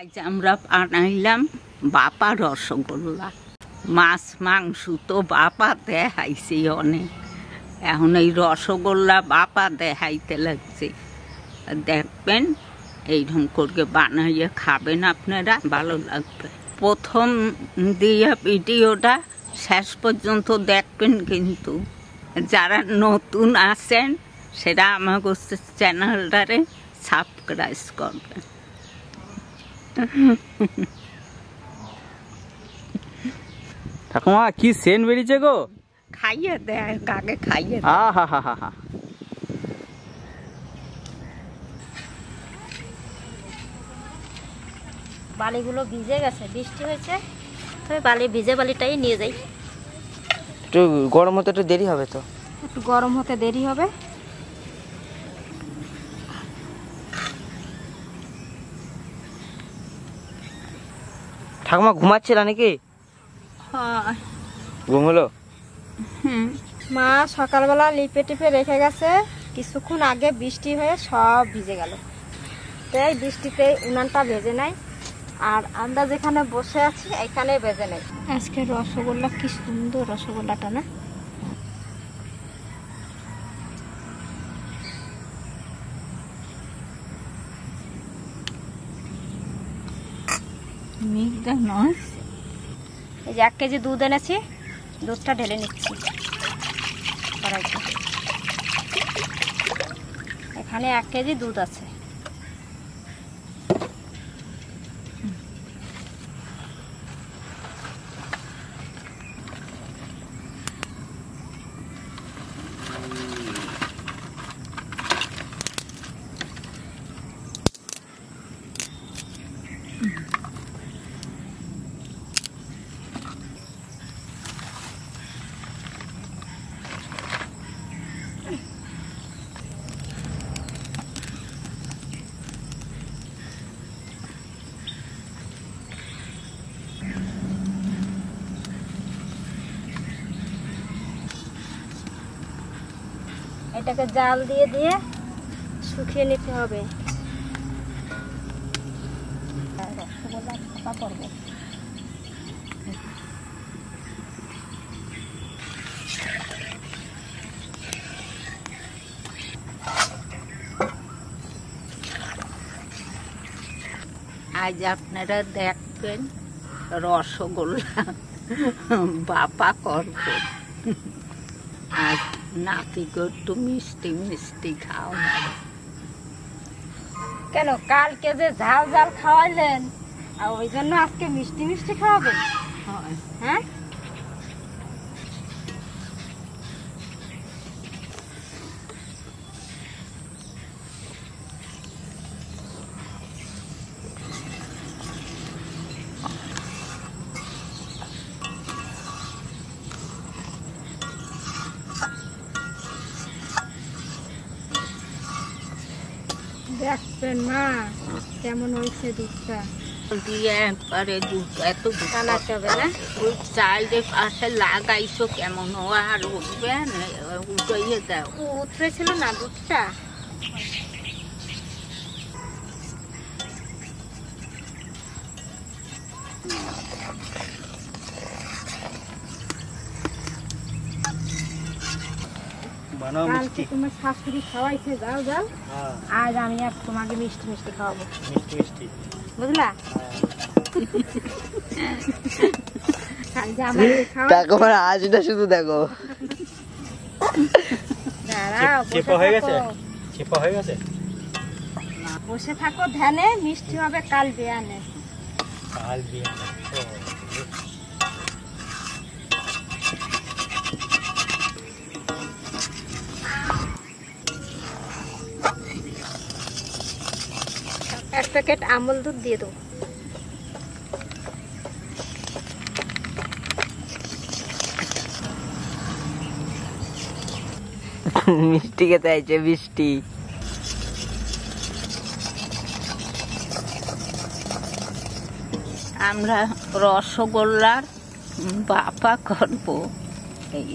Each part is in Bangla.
আজ আমরা বানাইলাম বাপা রসগোল্লা। মাছ মাংস তো বাপা দেখাইছি অনেক, এখন এই রসগোল্লা বাপা দেখাইতে লাগছে। দেখবেন এইরকম করে বানাইয়ে খাবেন, আপনারা ভালো লাগবে। প্রথম দিয়ে ভিডিওটা শেষ পর্যন্ত দেখবেন, কিন্তু যারা নতুন আছেন সেটা আমাকে চ্যানেলটারে সাবস্ক্রাইব করবেন। ঠাকুমা কি সেন্ট বেরিয়েছে গো, খাইয়ে দেয় কাকে খাইয়ে। বালিগুলো ভিজে গেছে, বৃষ্টি হয়েছে, তবে বালি ভিজে বালিটাই নিয়ে যাই। একটু গরম হতে একটু দেরি হবে, তো একটু গরম হতে দেরি হবে। ঠাকুমা ঘুমাচ্ছিল নাকি? ঘুম হলো? মা সকালবেলা লিপে টিপে রেখে গেছে, কিছুক্ষণ আগে বৃষ্টি হয়ে সব ভিজে গেল। তাই বৃষ্টিতে উনানটা ভেজে নাই, আর আমরা যেখানে বসে আছি এখানে ভেজে নেই। আজকে রসগোল্লা কি সুন্দর, রসগোল্লাটা না? এই যে 1 কেজি দুধ এনেছি, দুধটা ঢেলে নিচ্ছি কড়াইতে। এখানে 1 কেজি দুধ আছে। এটাকে জাল দিয়ে দিয়ে শুকিয়ে নিতে হবে। আজ আপনারা দেখবেন রসগোল্লা বাপা করব। আর নাতিকে একটু মিষ্টি মিষ্টি খাও। কেন, কালকে যে ঝাল ঝাল খাওয়াইলেন, আর ওই জন্য আজকে মিষ্টি মিষ্টি খাওয়াবেন? হ্যাঁ, দেখবেন মা কেমন হয়েছে দুধটা দিয়ে একবারে দুধ এত টানাতে হবে না? ওই চাইলে পাশে লাগাইছো কেমন আর উঠবে না, উঠাইয়ে দাও। উঠেছিল না দুধটা? কালকে তোমার শাশুড়ি খাওয়াইছে জাল জাল, আজ আমি আর তোমাকে মিষ্টি মিষ্টি খাওয়াবো। মিষ্টি মিষ্টি, বুঝলা? আজটা শুধু দেখো। বসে থাকো ধ্যানে, মিষ্টি হবে কাল বিয়ানে। এক প্যাকেট আমল দুধ দিয়ে দেবো। মিষ্টি খেতে চাইছে, মিষ্টি। আমরা রসগোল্লার বাপা করব, এই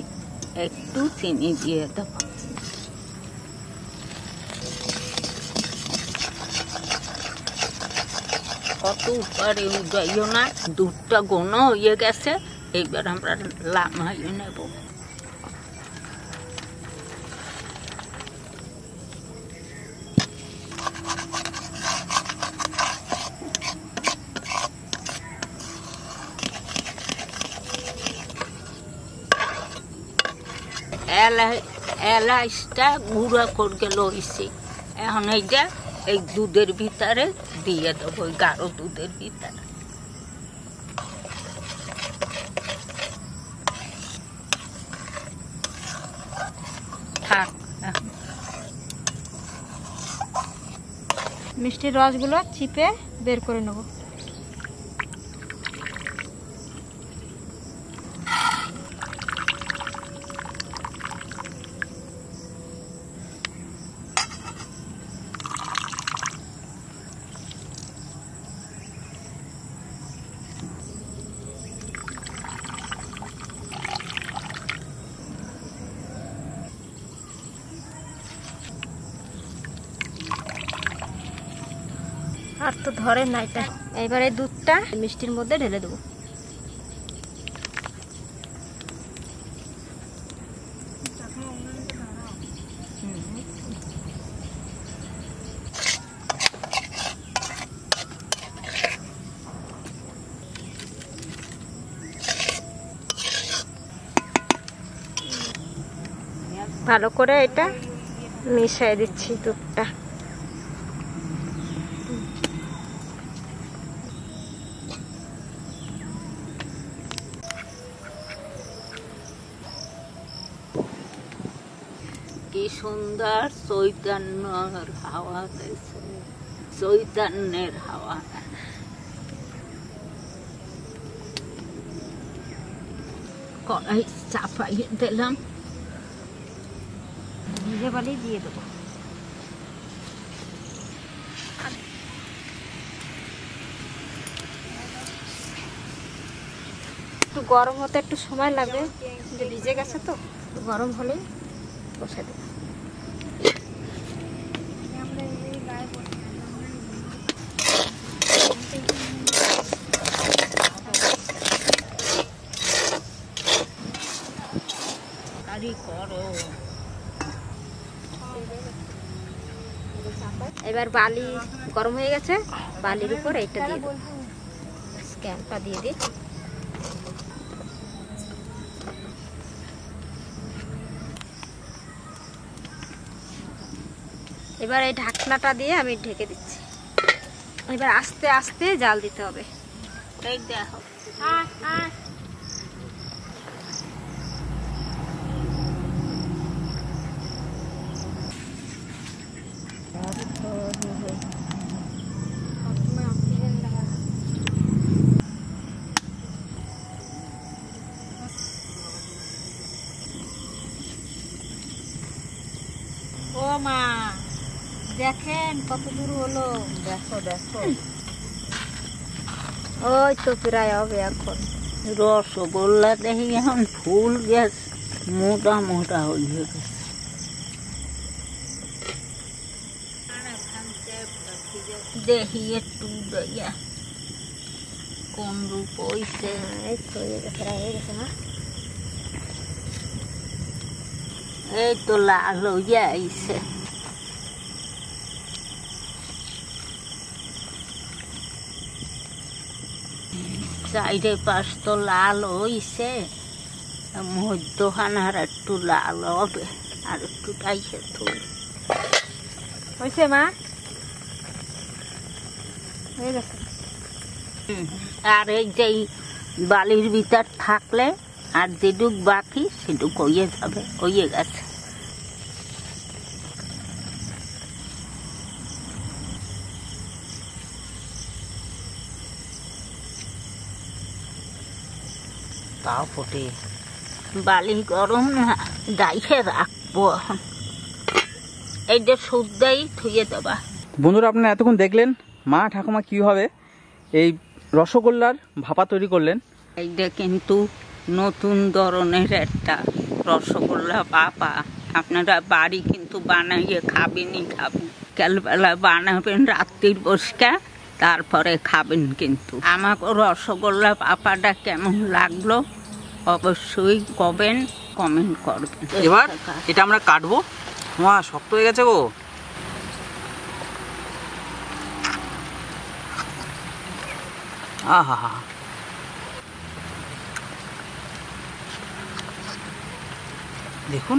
একটু চিনি দিয়ে দেবো। কত উপরে উঠাইও না, দুধটা ঘন হয়ে গেছে। এইবার আমরা নামাইয়ে নেব। এলাচটা গুঁড়া করে লইছি, এখন এইটা এই দুধের ভিতরে দিয়ে দেবো, ওই গাঢ় দুধের ভিতরে। থাক, মিষ্টির রসগুলো চিপে বের করে নেব। আর তো ধরে না এটা। এইবারে দুধটা মিষ্টির মধ্যে ঢেলে দেবো। ভালো করে এটা মিশিয়ে দিচ্ছি দুধটা। কি সুন্দর চৈতন্যের হাওয়া দিয়েছে, চৈতন্যের হাওয়া। কড়াই চাপাইয়ে দিলাম, ভিজে বালি দিয়ে দেবো। একটু গরম হতে একটু সময় লাগবে, ভিজে গেছে তো, গরম হলেই বসে দেবো। এবার বালি গরম হয়ে গেছে, বালির উপর এইটা দিয়ে দেবো, স্ক্যানটা দিয়ে দিই। এবার এই ঢাকনাটা দিয়ে আমি ঢেকে দিচ্ছি। এবার আস্তে আস্তে জাল দিতে হবে। এই দেখো, ও মা দেখেন কত দূর হলো। দেখো দেখো, ওই তো প্রায় হবে এখন। রসগোল্লা দেখি এখন ফুল গেছে, মোটা মোটা হয়ে গেছে। দেখি একটু দিয়া কোন রূপ হইছে। এই তো হয়ে গেছে না, এই তো লাল হইয়া আইছে। চাইরে পাশ তো লাল হইছে, মধ্যখানে আর একটু লাল হবে, আর একটু টাইসে থুই হয়েছে মা, হয়ে গেছে। আর এই যে বালির ভিতর থাকলে আর যেটুক বাকি সেটুক হয়ে যাবে, হয়ে গেছে। তাও ফোটে, বালি গরম না, ডাইকে রাখবো এখন। এই যে শুদ্ধই থুয়ে দেবা। বন্ধুরা, আপনারা এতক্ষণ দেখলেন মা ঠাকুমা কীভাবে এই রসগোল্লার ভাপা তৈরি করলেন। এইটা কিন্তু নতুন ধরনের একটা রসগোল্লা ভাপা। আপনারা বাড়ি কিন্তু বানাইয়ে খাবেনই খাবেন। কালবেলা বানাবেন রাত্রির বসকা, তারপরে খাবেন। কিন্তু আমাকে রসগোল্লা ভাপাটা কেমন লাগলো অবশ্যই কবেন, কমেন্ট করবেন। এবার এটা আমরা কাটবো। মা শক্ত হয়ে গেছে গো। আহা, দেখুন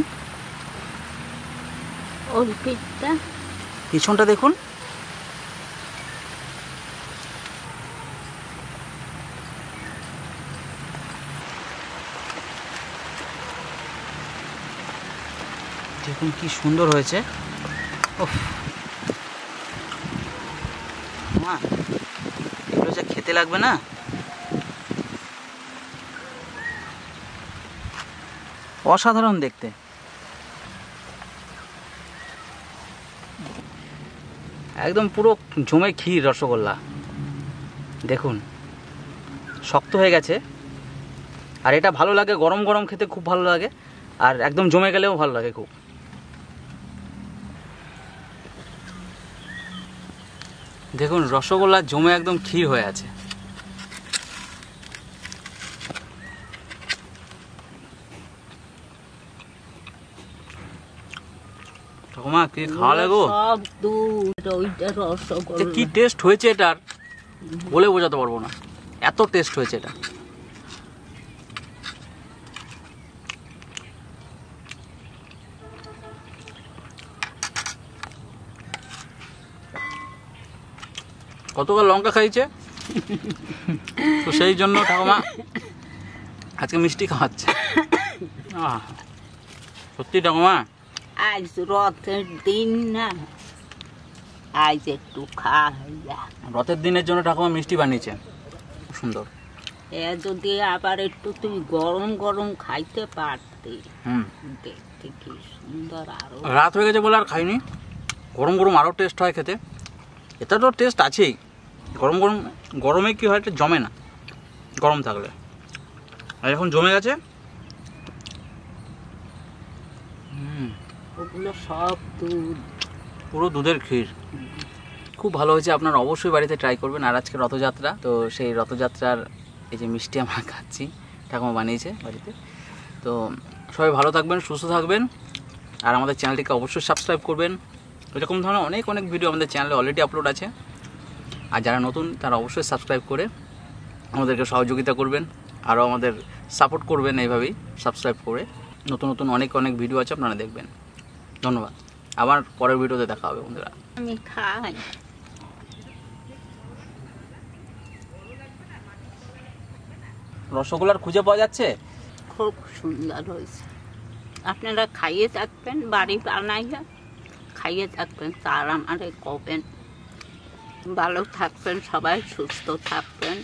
ওই পিঠটা পিছনটা দেখুন। দেখুন কি সুন্দর হয়েছে। ওহ মা, এগুলো যা খেতে লাগবে না। অসাধারণ দেখতে। একদম পুরো জমে ক্ষীর রসগোল্লা। দেখুন শক্ত হয়ে গেছে। আর এটা ভালো লাগে গরম গরম খেতে, খুব ভালো লাগে। আর একদম জমে গেলেও ভালো লাগে খুব। দেখুন রসগোল্লা জমে একদম ক্ষীর হয়ে আছে। ঠাকুমা কি খাওয়া লাগো? সব দুধ, ওইটা রসগোল্লা। কি টেস্ট হয়েছে এটার বলে বোঝাতে পারবো না, এত টেস্ট হয়েছে এটা। কতকাল লঙ্কা খাইছে তো সেই জন্য ঠাকুমা আজকে মিষ্টি খাওয়াচ্ছে। সত্যি ঠাকুমা আজ রথের দিন না, আজ একটু খাইয়া। রথের দিনের জন্য ঠাকুমা মিষ্টি বানিয়েছে, সুন্দর। এ যদি আবার একটু তুমি গরম গরম খাইতে পারতে, দেখতে কি সুন্দর। আরো রাত হয়ে গেছে বলে আর খাইনি। গরম গরম আরও টেস্ট হয় খেতে। এটা তো টেস্ট আছেই। গরম গরম গরমে কি হয়, এটা জমে না গরম থাকলে। আর এখন জমে গেছে। ওগুলো সব দুধ, পুরো দুধের ক্ষীর। খুব ভালো হয়েছে, আপনারা অবশ্যই বাড়িতে ট্রাই করবেন। আর আজকে রথযাত্রা, তো সেই রথযাত্রার এই যে মিষ্টি আমরা খাচ্ছি, ঠাকুমা বানিয়েছে বাড়িতে। তো সবাই ভালো থাকবেন, সুস্থ থাকবেন। আর আমাদের চ্যানেলটিকে অবশ্যই সাবস্ক্রাইব করবেন। এরকম ধরনের অনেক অনেক ভিডিও আমাদের চ্যানেলে অলরেডি আপলোড আছে। আর যারা নতুন তারা অবশ্যই সাবস্ক্রাইব করে আমাদেরকে সহযোগিতা করবেন, আরও আমাদের সাপোর্ট করবেন। এইভাবেই সাবস্ক্রাইব করে নতুন নতুন অনেক অনেক ভিডিও আছে, আপনারা দেখবেন। ধন্যবাদ। আবার পরের ভিডিওতে দেখা হবে বন্ধুরা। আমি খাই। রসগোল্লার খুঁজে পাওয়া যাচ্ছে, খুব সুন্দর হয়েছে। আপনারা খাইয়ে থাকবেন, বাড়ি বানাইয়া খাইয়ে থাকবেন, তার আমারে কবেন। ভালো থাকবেন, সবাই সুস্থ থাকবেন।